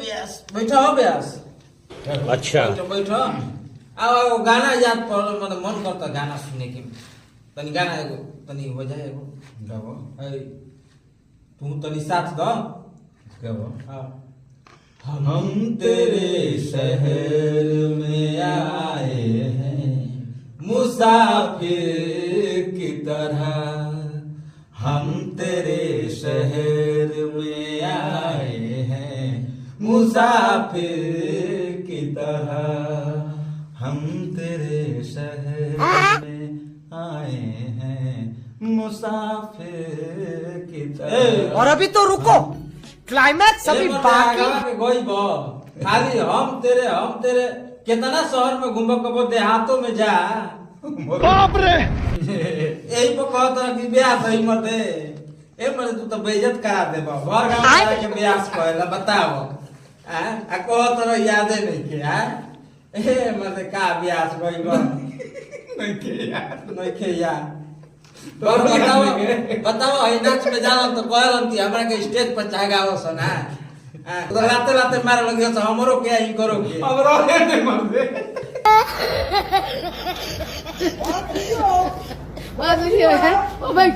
ब्यास बैठो हो ब्यास। अच्छा बैठो आओ गाना याद पड़ो मतलब मन करता गाना सुनने की तनी गाना एगो तनी हो जाए एगो गाओ ऐ तू तनी साथ दो गाओ हाँ। हम तेरे शहर में आए हैं मुसाफिर की तरह हम तेरे शहर में आए हैं मुसाफिर की तरह हम तेरे शहर में आए हैं मुसाफिर की तरह। और अभी तो रुको, क्लाइमैक्स अभी बाकी। खाली हम तेरे कितना शहर में घूम कबो देहातों में जा बाप रे यही पर कहता कि ब्याह सही मत है ए मरे तू तो बेइज्जत करा देबा घर गांव के ब्याह कहला बताओ आ कहत रह यादे नहीं के आ ए मरे का ब्याह गइबा नहीं के यार तो बताओ है नाच में जाना तो कहलन कि हमरा के स्टेज पर चाहगाओ सना तो राते राते मारे लगियो तो हमरो के ई करो के हमरो नहीं मन दे What video है? Oh my